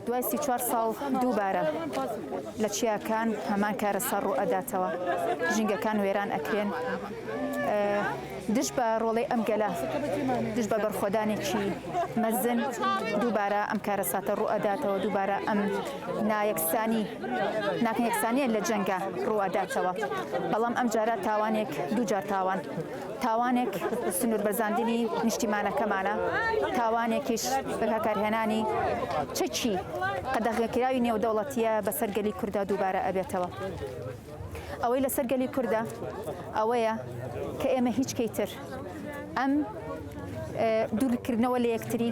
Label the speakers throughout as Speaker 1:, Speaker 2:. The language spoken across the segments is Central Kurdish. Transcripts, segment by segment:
Speaker 1: دوای 34 ساڵ دووبارە لە چیاکان هەمان کارە سەر ڕوو ئەداتەوە ژینگەکان وێران ئەکرێن دش بە ڕۆڵەی ئەم گەلە دش بە بەرخۆدانێکی مەزن دووبارە ئەم کارە ساتە ڕوو ئەداتەوە دووبارە ئەم ناکەیەکسانیە لە جەنگە ڕوو ئەداتەوە بەڵام ئەم جارە تاوانێک دووجار تاوانێک سنوور بەرزاندنی نیشتیمانەکەمانە تاوانێکیش بەکارهێنانی چەکی قەدەغەکراوی نێودەوڵەتیە بەسەر گەلی کوردە دووبارە ئەبێتەوە ئەوەی لەسەر گەلی کوردە ئەوەیە کە ئێمە هیچ کەیتر ئەم دوورکردنەوە لە یەکتری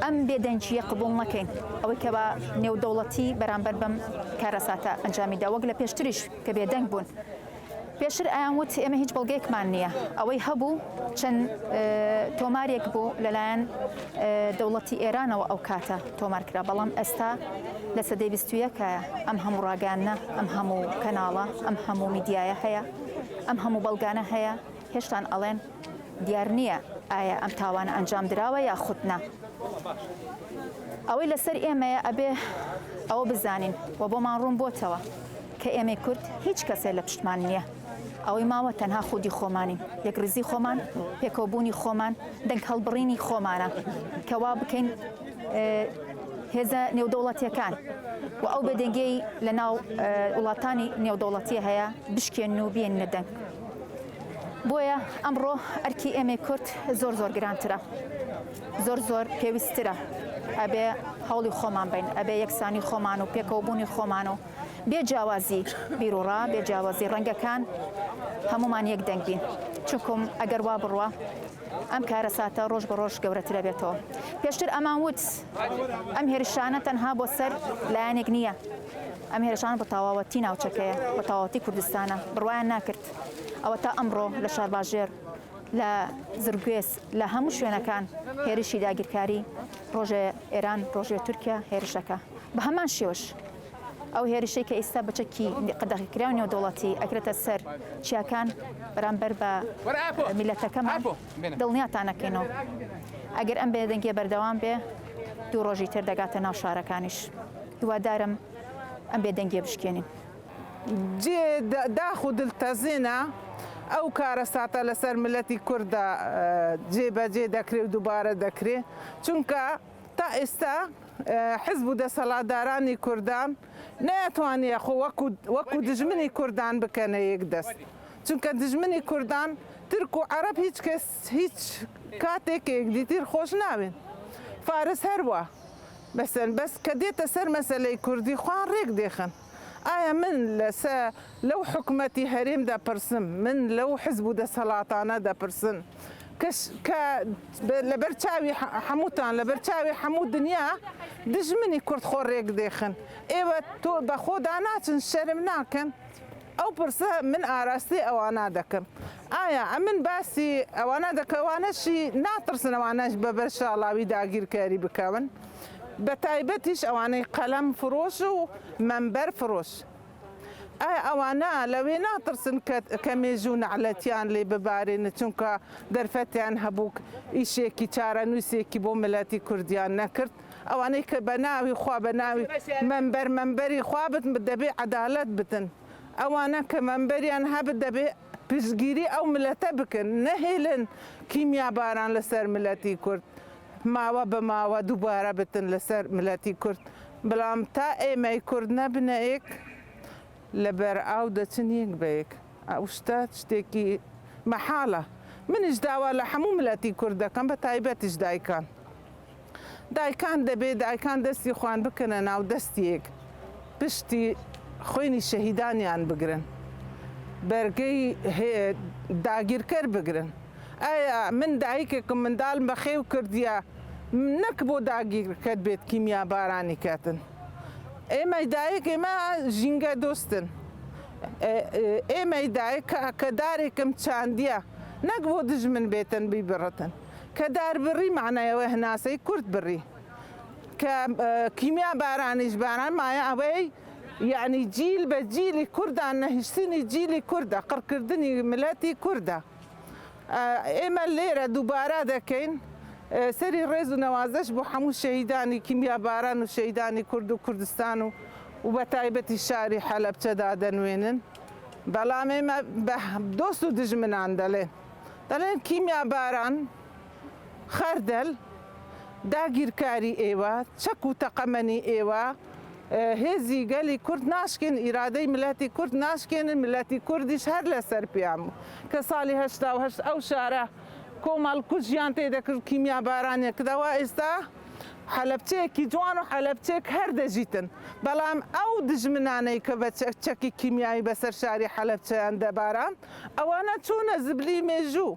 Speaker 1: ئەم بێدەنجیە قبوڵ نەکەین ئەوەی کە بە نێودەوڵەتی بەرامبەر بەم کارەساتە ئەنجامیدا وەک لە پێشتریش کە بێدەنگ بوون پێشتر ئایان وت ئێمە هیچ بەڵگەیەکمان نییە ئەوەی هەبوو چەند تۆمارێک بوو لەلایەن دەوڵەتی ئێرانەوە ئەو کاتە تۆمارکرا بەڵام ئێستا لە سەدەی 21ە ئەم هەموو ڕاگەانە ئەم هەموو کەناڵە ئەم هەموو میدیایە هەیە ئەم هەموو بەڵگانە هەیە هێشتان ئەڵێن دیار نییە ئایا ئەم تاوانە ئەنجام درراوە یا خودنا ئەوەی لەسەر ئێمەیە ئەبێ ئەوە بزانین و بۆمان ڕوون بۆتەوە کە ئێمەی کورد هیچ کەسێ لە پشتمان نییە ئەوەی ماوە تەنها خودی خۆمانین یەکڕزی خۆمان پێکەوبوونی خۆمان دەنگ هەڵبڕینی خۆمانە کەوا بکەین هێزە نێودەوڵەتیەکان و ئەو بەدەنگەی لە ناو وڵاتانی نێودەوڵەتی هەیە بشکێن و بێن نەدەنگ بۆیە ئەمڕۆ ئەرکی ئێمەی کورد زۆر گرانترە زۆر پێویسترە ئەبێ هەوڵی خۆمان بین ئەبێ یەکسانی خۆمان و پێکەوبوونی خۆمان و بێجیاوازی بیرۆڕا بێجیاوازی ڕەنگەکان هەمومان یەک دەنگ بین چونکم ئەگەر وا بڕوە ئەم کارەساتە ڕۆژ بە ڕۆژ گەورەترە بێتەوە پێشتر ئەمان وت ئەم هێرشانە تەنها بۆ سەر لایەنێک نییە ئەم هێرشانە بە تەواوەتی ناوچەکەیە بە تەواوەتی کوردستانە بڕوایان ناکرد ئەوە تا ئەمڕۆ لە شارباژێر لە زرگوێس لە هەموو شوێنەکان هێرشی داگیرکاری ڕۆژێ ئێران ڕۆژێ تورکیا هێرشەکە بە هەمان شێوەش ئەو هێرشەی کە ئێستا بەچەکی قەدەغیکراوی نێودەوڵەتی ئەگرێتە سەر چیاکان بەرامبەر بە میلەتەکەمان دڵنیاتانەکەینەوە ئەگەر ئەم بێدەنگیە بەردەوام بێ دوو ڕۆژی تر دەگاتە ناو شارەکانیش هیوادارم ئەم بێدەنگیە بشکێنین
Speaker 2: جێ داخ و دڵتەزێنە ئەو کارەساتە لەسەر ملەتی کووردە جێبەجێ دەکرێت و دووبارە دەکرێت چونکە تا ئێستا حزب و دەسەڵاتدارانی کوردان نەیەتوانێ خۆ وەکو دژمنی کوردان بکەنە یەک دەست چونکە دژمنی کوردان ترک و عەرەب هیچ کەس هیچ کاتێک یەکدیتر خۆش ناوێن فارس هەروە بەس کە دێتە سەر مەسەلەی کوردی خوان ڕێک دێخن ئایا من لەو حکومەتی هەرێم دەپرسم من لەو حزب و دەسەڵاتانە دەپرسن کە لەبەر چاوی هەمووتان لەبەر چاوی هەموو دنیا دژمنی کورد خۆ ڕێک دێخن ئێوە تۆ بە خۆدا ناچن شەرم ناکەن ئەو پرسە من ئاراستی ئەوانە دەکەم ئایا ئەمن باسی ئەوانە دەکەوانەشی ناترسن ئەوانەش بەبەر شاڵاوی داگیرکاری بکەون بە تایبەتیش ئەوانەی قەلەم فرۆش و مەمبەر فرۆش ئایا ئەوانە لەوێ ناترسن کە مێژوو نەعلەتیان لێ ببارێنە چونکە دەرفەتیان هەبوو ئیشێکی چارەنووسێکی بۆ ملەتی کوردیان نەکرد ئەوانەی کە بە ناوی خوا بە ناوی مەمبەری خوا دەبێ عەدالەت بتن ئەوانە کە مەمبەریان هەبت دەبێ پشتگیری ئەو ملەتە بکەن نەهێلن کیمیا باران لەسەر ملەتی کورد ماوە بە ماوە دووبارە بتن لەسەر ملەتی کورد بەڵام تا ئێمەی کورد نەبنە ئێک لەبەر ئاو دەچن یەک بەیەک ئەو شتە شتێکی مەحاڵە منیش داوا لە هەموو ملەتی کورد دەکەم بە تایبەتیش دایکان دەبێت دایکان دەستی خوان بکەنە ناو دەستیەک پشتی خوێنی شەهیدانیان بگرن بەرگەی داگیرکەر بگرن ئایا من دایکێکم منداڵم بە خێو کردیە نەک بۆ داگیرکەر بێت کیمیا بارانی کاتن ئێمەی دایک ئێمە ژینگە دۆستن ئێمەی دایک کە دارێکم چاندیە نەک بۆ دژمن بێتن بیبڕەتن کە دار بڕی معنایەوە هەناسەی کورد بڕی کە کیمیا بارانیش باران مایە ئەوەی یعنی جیل بە جیلی کوردان نەهیشتنی جیلی کوردە قڕکردنی ملەتی کوردە ئێمە لێرە دووبارە دەکەین سەری ڕێز و نەوازش بۆ هەموو شەهیدانی کیمیا باران و شەهیدانی کورد و کوردستان و بە تایبەتی شاری حەلەبچەدا دەنوێنن بەڵام ئێمە بە دۆست و دژمنان دەڵێن کیمیا باران خەردەل داگیرکاری ئێوە چەک و تەقەمەنی ئێوە هێزی گەلی کورد ناشکێن ئیرادەی ملەتی کورد ناشکێنن ملەتی کوردیش هەر لەسەر پیام بوو کە ساڵی هەشتا و هەشت ئەو شارە کۆمەڵ کورد ژیان تێدەکرد کیمیا بارانێکداوە ئێستا حەلەبچەیەکی جوان و حەلەبچێک هەر دەژیتن بەڵام ئەو دژمنانەی کە بە چەکی کیمیایی بەسەر شاری حەلەبچەیان دەباران ئەوانە چوونە زبلی مێژوو